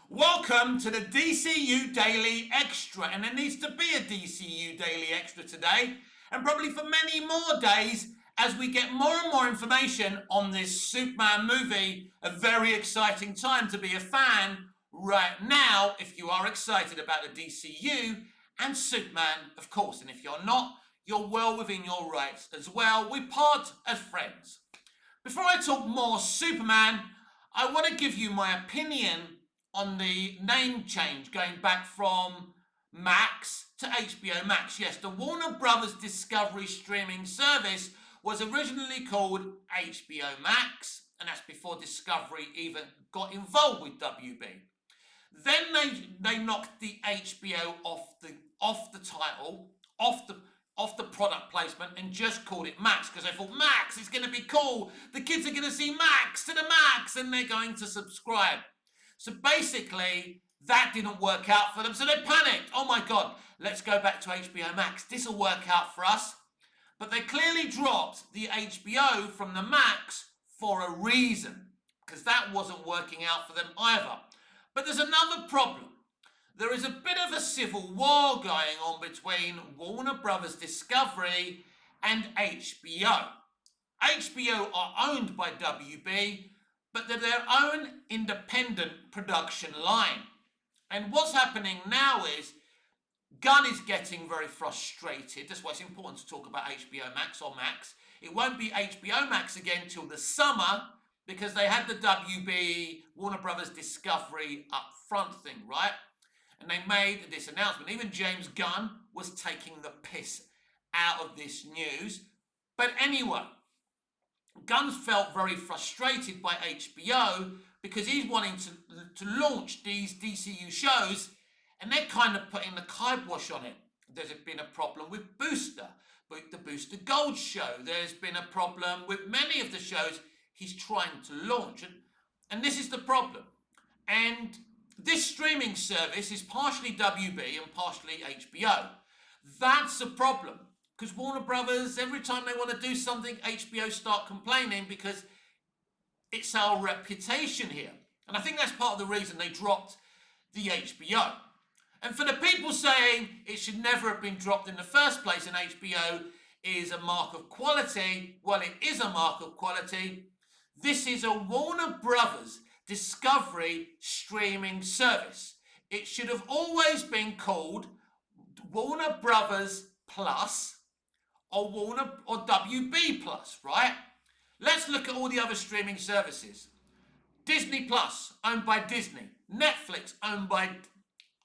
Welcome to the DCU Daily Extra, and there needs to be a DCU Daily Extra today, and probably for many more days as we get more and more information on this Superman movie. A very exciting time to be a fan right now if you are excited about the DCU and Superman, of course, and if you're not, you're well within your rights as well. We part as friends. Before I talk more Superman, I want to give you my opinion on the name change going back from Max to HBO Max. Yes, the Warner Brothers Discovery streaming service was originally called HBO Max, and that's before Discovery even got involved with WB. Then they knocked the HBO off the title, off the product placement, and just called it Max because they thought Max is going to be cool. The kids are going to see Max to the max and they're going to subscribe. So basically, that didn't work out for them. So they panicked. Oh my God, let's go back to HBO Max. This will work out for us. But they clearly dropped the HBO from the Max for a reason, because that wasn't working out for them either. But there's another problem. There is a bit of a civil war going on between Warner Brothers Discovery and HBO. HBO are owned by WB, but they're their own independent production line. And what's happening now is Gunn is getting very frustrated. That's why it's important to talk about HBO Max or Max. It won't be HBO Max again till the summer because they had the WB Warner Brothers Discovery up front thing, right? And they made this announcement. Even James Gunn was taking the piss out of this news. But anyway, Gunn felt very frustrated by HBO because he's wanting to launch these DCU shows and they're kind of putting the kibosh on it. There's been a problem with Booster, with the Booster Gold show. There's been a problem with many of the shows he's trying to launch. And this is the problem. And this streaming service is partially WB and partially HBO. That's a problem. Because Warner Brothers, every time they want to do something, HBO start complaining because it's our reputation here. And I think that's part of the reason they dropped the HBO. And for the people saying it should never have been dropped in the first place and HBO is a mark of quality, well, it is a mark of quality. This is a Warner Brothers Discovery streaming service. It should have always been called Warner Brothers Plus or Warner or WB Plus, right? Let's look at all the other streaming services. Disney Plus, owned by Disney. Netflix, owned by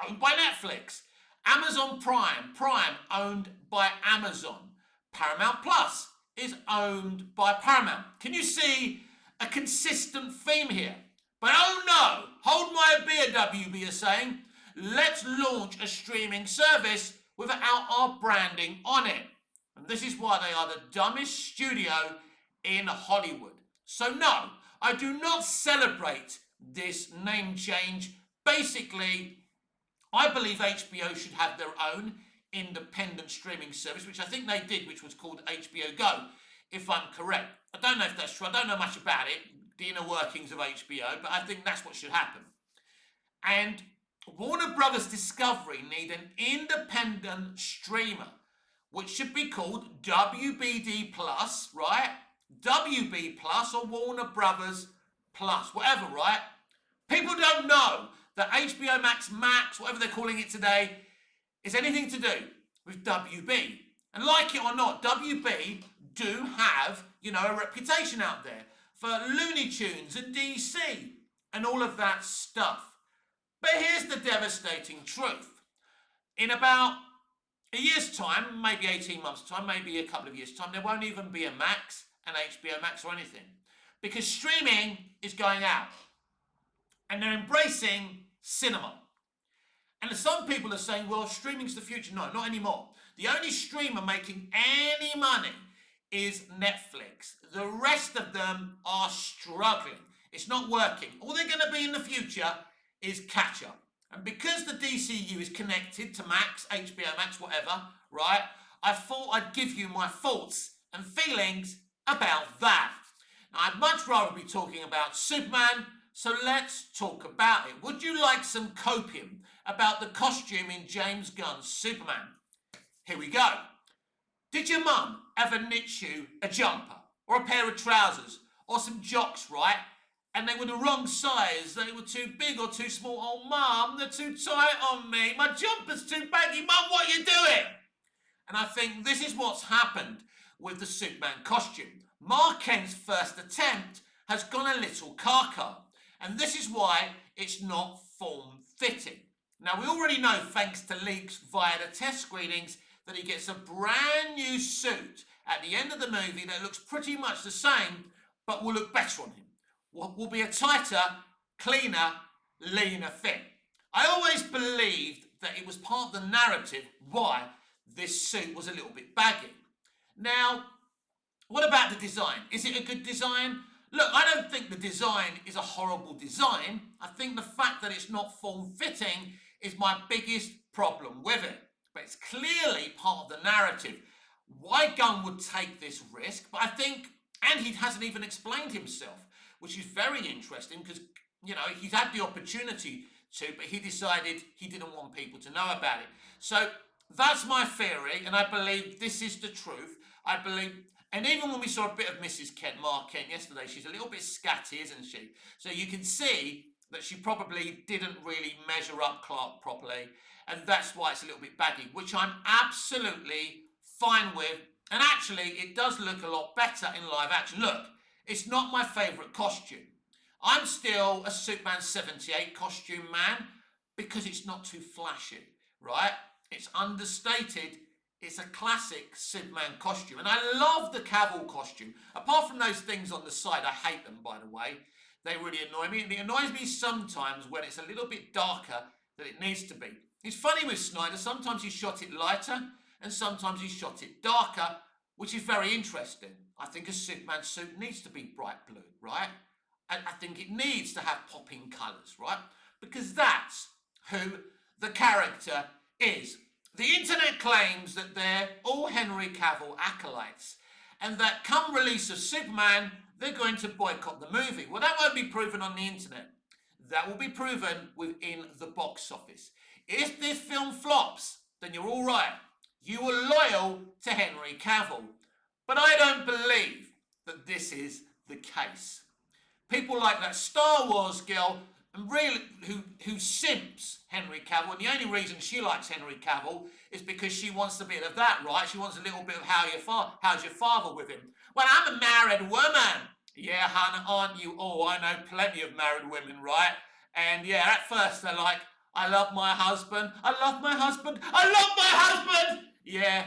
Netflix. Amazon Prime, owned by Amazon. Paramount Plus is owned by Paramount. Can you see a consistent theme here? But oh no, hold my beer, WB is saying. Let's launch a streaming service without our branding on it. And this is why they are the dumbest studio in Hollywood. So no, I do not celebrate this name change. Basically, I believe HBO should have their own independent streaming service, which I think they did, which was called HBO Go, if I'm correct. I don't know if that's true. I don't know much about it, the inner workings of HBO, but I think that's what should happen. And Warner Brothers Discovery need an independent streamer, which should be called WBD Plus, right? WB Plus or Warner Brothers Plus, whatever, right? People don't know that HBO Max, whatever they're calling it today, is anything to do with WB. And like it or not, WB do have, a reputation out there for Looney Tunes and DC and all of that stuff. But here's the devastating truth. In about a year's time, maybe 18 months' time, maybe a couple of years' time, there won't even be a Max, an HBO Max or anything. Because streaming is going out. And they're embracing cinema. And some people are saying, well, streaming's the future. No, not anymore. The only streamer making any money is Netflix. The rest of them are struggling. It's not working. All they're going to be in the future is catch-up. And because the DCU is connected to Max, HBO Max, whatever, right, I thought I'd give you my thoughts and feelings about that. Now, I'd much rather be talking about Superman, So let's talk about it. Would you like some copium about the costume in James Gunn's Superman? Here we go. Did your mum ever knit you a jumper or a pair of trousers or some jocks, right? And they were the wrong size. They were too big or too small. Oh, Mum, they're too tight on me. My jumper's too baggy. Mum, what are you doing? And I think this is what's happened with the Superman costume. Mark Kent's first attempt has gone a little caca. And this is why it's not form-fitting. Now, we already know, thanks to leaks via the test screenings, that he gets a brand new suit at the end of the movie that looks pretty much the same, but will look better on him. Will be a tighter, cleaner, leaner fit. I always believed that it was part of the narrative why this suit was a little bit baggy. Now, what about the design? Is it a good design? Look, I don't think the design is a horrible design. I think the fact that it's not form-fitting is my biggest problem with it. But it's clearly part of the narrative. Why Gunn would take this risk, but I think, and he hasn't even explained himself, which is very interesting because, you know, he's had the opportunity to, but he decided he didn't want people to know about it. So that's my theory, and I believe this is the truth. I believe, and even when we saw a bit of Mrs. Kent, Mark Kent, yesterday, she's a little bit scatty, isn't she? So you can see that she probably didn't really measure up Clark properly, and that's why it's a little bit baggy, which I'm absolutely fine with. And actually, it does look a lot better in live action. Look, it's not my favourite costume. I'm still a Superman 78 costume man because it's not too flashy, right? It's understated. It's a classic Superman costume. And I love the Cavill costume. Apart from those things on the side, I hate them, by the way. They really annoy me. And it annoys me sometimes when it's a little bit darker than it needs to be. It's funny with Snyder. Sometimes he shot it lighter and sometimes he shot it darker, which is very interesting. I think a Superman suit needs to be bright blue, right? And I think it needs to have popping colours, right? Because that's who the character is. The internet claims that they're all Henry Cavill acolytes and that come release of Superman, they're going to boycott the movie. Well, that won't be proven on the internet. That will be proven within the box office. If this film flops, then you're all right. You were loyal to Henry Cavill. But I don't believe that this is the case. People like that Star Wars girl and really who simps Henry Cavill, and the only reason she likes Henry Cavill is because she wants a bit of that, right? She wants a little bit of how's your father with him? Well, I'm a married woman. Yeah, hon, aren't you? Oh, I know plenty of married women, right? And yeah, at first they're like, I love my husband, I love my husband, I love my husband! Yeah,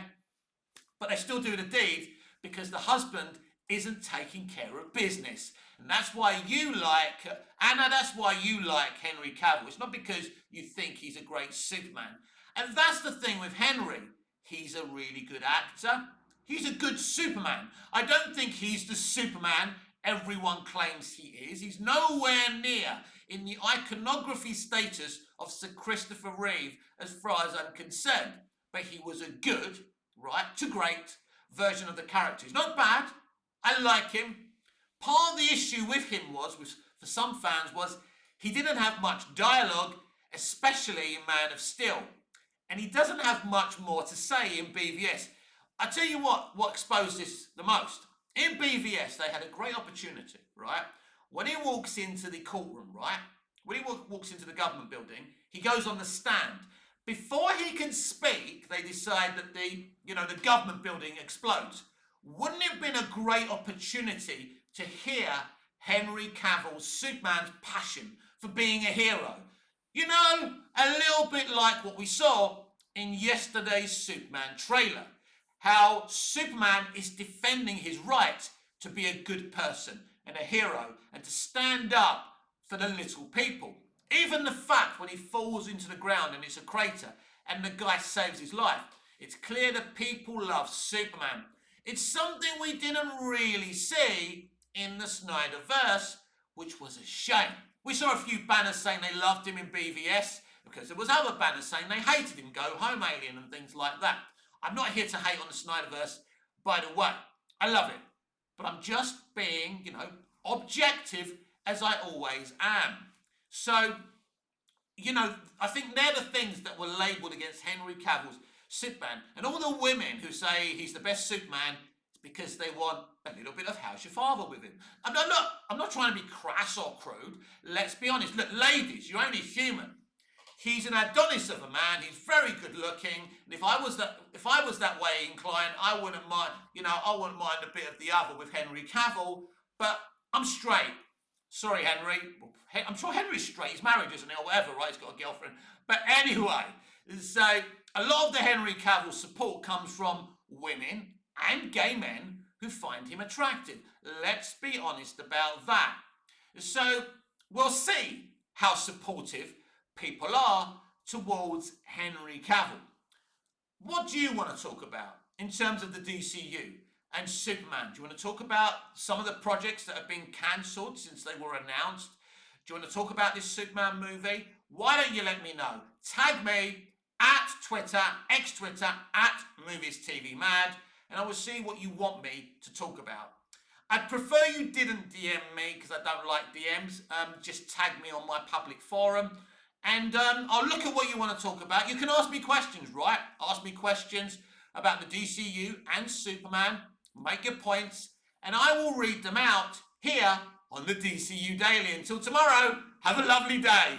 but they still do the deed because the husband isn't taking care of business. And that's why you like, Anna, that's why you like Henry Cavill. It's not because you think he's a great Superman. And that's the thing with Henry. He's a really good actor. He's a good Superman. I don't think he's the Superman everyone claims he is. He's nowhere near in the iconography status of Sir Christopher Reeve as far as I'm concerned. But he was a good, right, to great version of the character. He's not bad. I like him. Part of the issue with him was, for some fans, was he didn't have much dialogue, especially in Man of Steel. And he doesn't have much more to say in BVS. I tell you what exposed this the most. In BVS, they had a great opportunity, right? When he walks into the courtroom, right? When he walks into the government building, he goes on the stand. Before he can speak, they decide that the government building explodes. Wouldn't it have been a great opportunity to hear Henry Cavill's Superman's passion for being a hero? You know, a little bit like what we saw in yesterday's Superman trailer. How Superman is defending his right to be a good person and a hero and to stand up for the little people. Even the fact when he falls into the ground and it's a crater and the guy saves his life, it's clear that people love Superman. It's something we didn't really see in the Snyderverse, which was a shame. We saw a few banners saying they loved him in BVS because there was other banners saying they hated him, go home alien and things like that. I'm not here to hate on the Snyderverse, by the way. I love it. But I'm just being, objective as I always am. So, you know, I think they're the things that were labelled against Henry Cavill's Superman. And all the women who say he's the best Superman, it's because they want a little bit of How's Your Father with him. I'm not trying to be crass or crude. Let's be honest. Look, ladies, you're only human. He's an Adonis of a man. He's very good looking. And if I was that way inclined, I wouldn't mind. I wouldn't mind a bit of the other with Henry Cavill. But I'm straight. Sorry, Henry. I'm sure Henry's straight. He's married, isn't he, or whatever, right? He's got a girlfriend. But anyway, so a lot of the Henry Cavill support comes from women and gay men who find him attractive. Let's be honest about that. So we'll see how supportive people are towards Henry Cavill. What do you want to talk about in terms of the DCU and Superman? Do you want to talk about some of the projects that have been cancelled since they were announced? Do you want to talk about this Superman movie? Why don't you let me know? Tag me at Twitter, ex-Twitter, at MoviesTVMad, and I will see what you want me to talk about. I'd prefer you didn't DM me because I don't like DMs. Just tag me on my public forum. And I'll look at what you want to talk about. You can ask me questions, right? Ask me questions about the DCU and Superman. Make your points. And I will read them out here on the DCU Daily. Until tomorrow, have a lovely day.